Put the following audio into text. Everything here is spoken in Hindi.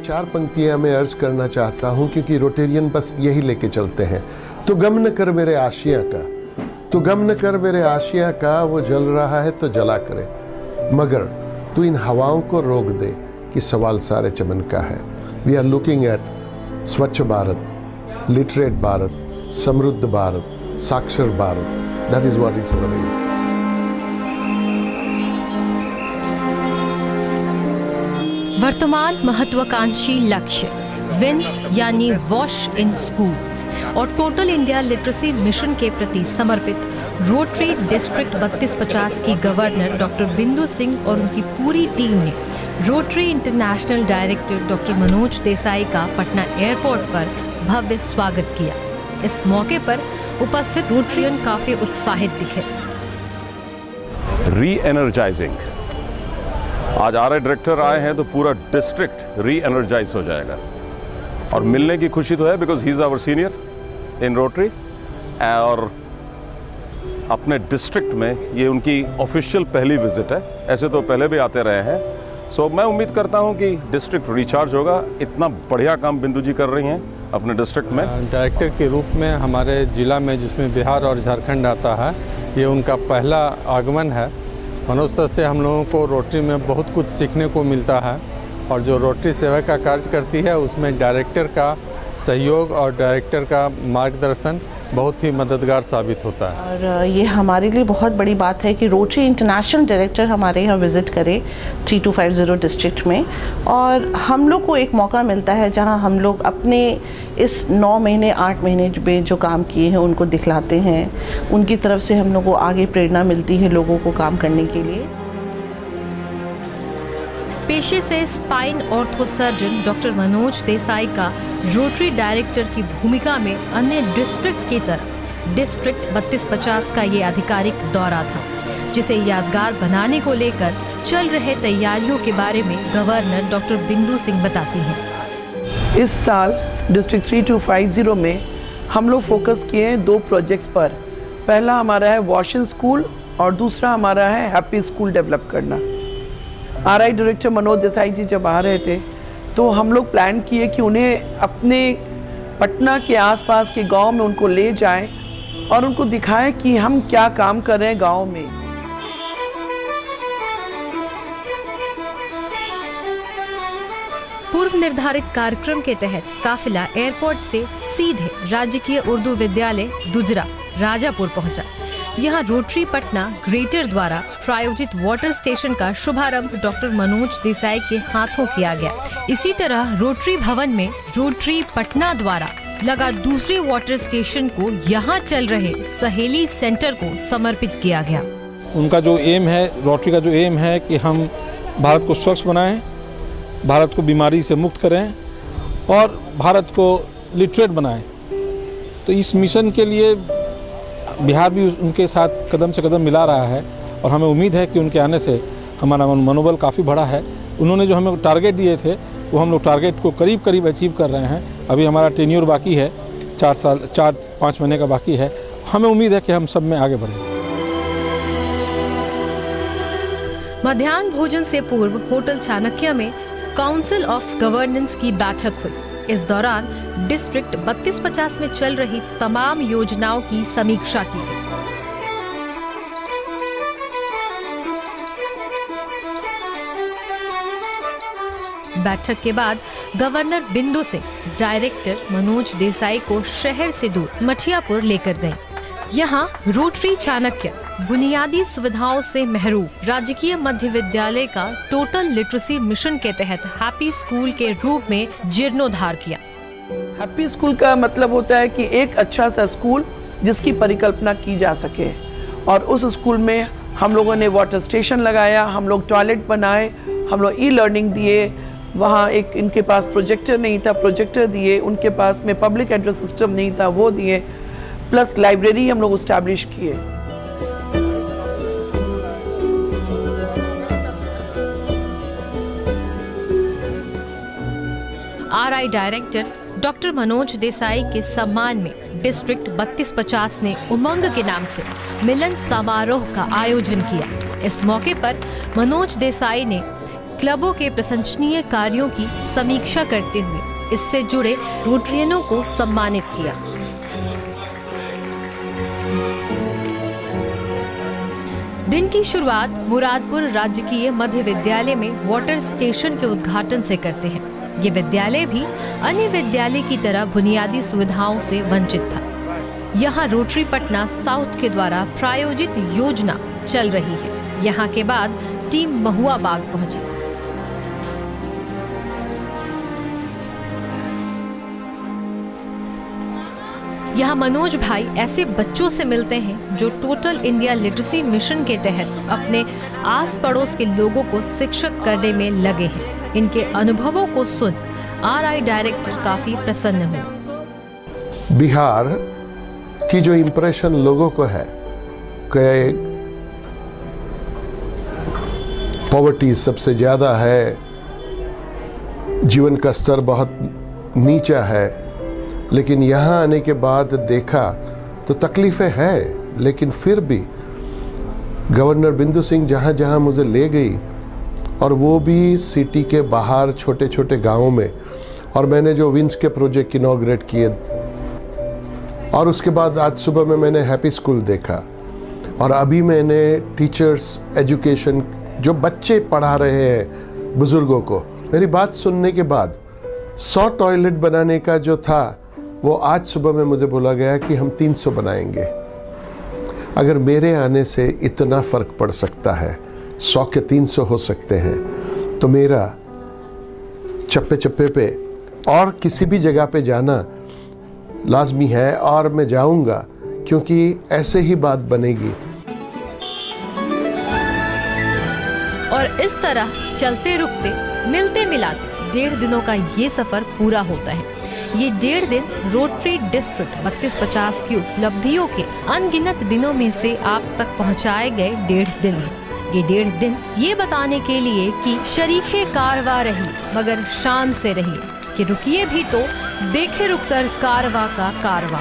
4 पंक्तियां मैं अर्ज करना चाहता हूं, क्योंकि रोटेरियन बस यही लेके चलते हैं। तो गम न कर मेरे आशियां का, तो गम न कर मेरे आशियां का, वो जल रहा है तो जला करे, मगर तू इन हवाओं को रोक दे कि सवाल सारे चमन का है। वी आर लुकिंग एट स्वच्छ भारत, लिटरेट भारत, समृद्ध भारत, साक्षर Bharat. That is what is our aim. वर्तमान महत्वाकांक्षी लक्ष्य विंस यानी वॉश इन स्कूल और टोटल इंडिया लिटरेसी मिशन के प्रति समर्पित रोटरी डिस्ट्रिक्ट 3250 की गवर्नर डॉक्टर बिंदु सिंह और उनकी पूरी टीम ने rotary international director doctor Manoj Desai का पटना एयरपोर्ट पर भव्य स्वागत किया। इस मौके पर उपस्थित रोटरियन काफी उत्साहित दिखे। री एनर्जाइजिंग, आज आरआई डायरेक्टर आए हैं तो पूरा डिस्ट्रिक्ट री एनर्जाइज हो जाएगा और मिलने की खुशी तो है, because he is our senior in Rotary और अपने डिस्ट्रिक्ट में ये उनकी ऑफिशियल पहली विजिट है। ऐसे तो पहले भी आते रहे हैं। सो मैं उम्मीद करता हूं कि डिस्ट्रिक्ट रिचार्ज होगा। इतना बढ़िया काम बिंदु जी कर रही हैं अपने डिस्ट्रिक्ट में। डायरेक्टर के रूप में हमारे ज़िला में, जिसमें बिहार और झारखंड आता है, ये उनका पहला आगमन है। मनोज सर से हम लोगों को रोटरी में बहुत कुछ सीखने को मिलता है और जो रोटरी सेवा का कार्य करती है उसमें डायरेक्टर का सहयोग और डायरेक्टर का मार्गदर्शन बहुत ही मददगार साबित होता है। और ये हमारे लिए बहुत बड़ी बात है कि रोटरी इंटरनेशनल डायरेक्टर हमारे यहाँ विज़िट करे 3250 डिस्ट्रिक्ट में, और हम लोग को एक मौका मिलता है जहाँ हम लोग अपने इस 9 महीने 8 महीने में जो काम किए हैं उनको दिखलाते हैं। उनकी तरफ से हम लोग को आगे प्रेरणा मिलती है लोगों को काम करने के लिए। पेशे से spine ortho surgeon doctor Manoj Desai का रोटरी डायरेक्टर की भूमिका में अन्य डिस्ट्रिक्ट की तरह डिस्ट्रिक्ट 3250 का ये आधिकारिक दौरा था, जिसे यादगार बनाने को लेकर चल रहे तैयारियों के बारे में गवर्नर डॉक्टर बिंदु सिंह बताती हैं। इस साल डिस्ट्रिक्ट 3250 में हम लोग फोकस किए हैं 2 प्रोजेक्ट्स पर। पहला हमारा है वॉश इन स्कूल और दूसरा हमारा है हैप्पी स्कूल डेवलप करना। आरआई डायरेक्टर मनोज देसाई जी जब आ रहे थे तो हम लोग प्लान किए कि उन्हें अपने पटना के आसपास के गांव में उनको ले जाएं और उनको दिखाएं कि हम क्या काम कर रहे हैं गांव में। पूर्व निर्धारित कार्यक्रम के तहत काफिला एयरपोर्ट से सीधे राजकीय उर्दू विद्यालय दुजरा राजापुर पहुंचा। यहाँ रोटरी पटना ग्रेटर द्वारा प्रायोजित वाटर स्टेशन का शुभारंभ डॉक्टर मनोज देसाई के हाथों किया गया। इसी तरह रोटरी भवन में रोटरी पटना द्वारा लगा दूसरे वाटर स्टेशन को यहाँ चल रहे सहेली सेंटर को समर्पित किया गया। उनका जो एम है, रोटरी का जो एम है कि हम भारत को स्वच्छ बनाएं, भारत को बीमारी से मुक्त करें और भारत को लिटरेट बनाएं। तो इस मिशन के लिए बिहार भी उनके साथ कदम से कदम मिला रहा है और हमें उम्मीद है कि उनके आने से हमारा मनोबल काफ़ी बढ़ा है। उन्होंने जो हमें टारगेट दिए थे वो हम लोग टारगेट को करीब अचीव कर रहे हैं। अभी हमारा टेन्योर बाकी है, 4-5 महीने का बाकी है। हमें उम्मीद है कि हम सब में आगे बढ़ेंगे। मध्याह्न भोजन से पूर्व होटल चाणक्य में काउंसिल ऑफ गवर्नेंस की बैठक हुई। इस दौरान डिस्ट्रिक्ट 3250 में चल रही तमाम योजनाओं की समीक्षा की गई। बैठक के बाद गवर्नर बिंदु सिंह डायरेक्टर मनोज देसाई को शहर से दूर मठियापुर लेकर गए। यहाँ रोटरी चाणक्य बुनियादी सुविधाओं से महरूम राजकीय मध्य विद्यालय का टोटल लिटरेसी मिशन के तहत हैप्पी स्कूल के रूप में जीर्णोद्धार किया। हैप्पी स्कूल का मतलब होता है कि एक अच्छा सा स्कूल जिसकी परिकल्पना की जा सके, और उस स्कूल में हम लोगों ने वाटर स्टेशन लगाया, हम लोग टॉयलेट बनाए, हम लोग ई-लर्निंग दिए। वहाँ एक इनके पास प्रोजेक्टर नहीं था, प्रोजेक्टर दिए। उनके पास में पब्लिक एड्रेस सिस्टम नहीं था, वो दिए। प्लस लाइब्रेरी हम लोग इस्टेब्लिश किए। RI director doctor Manoj Desai के सम्मान में डिस्ट्रिक्ट 3250 ने उमंग के नाम से मिलन समारोह का आयोजन किया। इस मौके पर मनोज देसाई ने क्लबों के प्रशंसनीय कार्यों की समीक्षा करते हुए इससे जुड़े रोटरियनों को सम्मानित किया। दिन की शुरुआत मुरादपुर राजकीय मध्य विद्यालय में वाटर स्टेशन के उद्घाटन से करते हैं। ये विद्यालय भी अन्य विद्यालय की तरह बुनियादी सुविधाओं से वंचित था। यहाँ रोटरी पटना साउथ के द्वारा प्रायोजित योजना चल रही है। यहाँ के बाद टीम महुआ बाग पहुंची। यहाँ मनोज भाई ऐसे बच्चों से मिलते हैं जो टोटल इंडिया लिटरेसी मिशन के तहत अपने आस पड़ोस के लोगों को शिक्षित करने में लगे हैं। इनके अनुभवों को सुन RI डायरेक्टर काफी प्रसन्न हुए। बिहार की जो इम्प्रेशन लोगों को है कि पॉवर्टी सबसे ज़्यादा है, जीवन का स्तर बहुत नीचा है, लेकिन यहाँ आने के बाद देखा तो तकलीफ़ें हैं, लेकिन फिर भी गवर्नर बिंदु सिंह जहाँ जहाँ मुझे ले गई, और वो भी सिटी के बाहर छोटे छोटे गांवों में, और मैंने जो विंस के प्रोजेक्ट इनॉग्रेट किए, और उसके बाद आज सुबह में मैंने हैप्पी स्कूल देखा, और अभी मैंने टीचर्स एजुकेशन जो बच्चे पढ़ा रहे हैं बुज़ुर्गों को, मेरी बात सुनने के बाद 100 टॉयलेट बनाने का जो था वो आज सुबह में मुझे बोला गया कि हम 300 बनाएंगे। अगर मेरे आने से इतना फ़र्क पड़ सकता है, 100 के 300 हो सकते हैं, तो मेरा चप्पे चप्पे पे और किसी भी जगह पे जाना लाजमी है, और मैं जाऊंगा, क्योंकि ऐसे ही बात बनेगी। और इस तरह चलते रुकते मिलते मिलाते 1.5 दिनों का ये सफर पूरा होता है। ये 1.5 दिन रोटरी डिस्ट्रिक्ट 3250 की उपलब्धियों के अनगिनत दिनों में से आप तक पहुंचाए गए 1.5 दिन है। ये 1.5 दिन ये बताने के लिए कि शरीखे कारवा रही मगर शान से रही, कि रुकिए भी तो देखे रुककर कारवा का कारवा।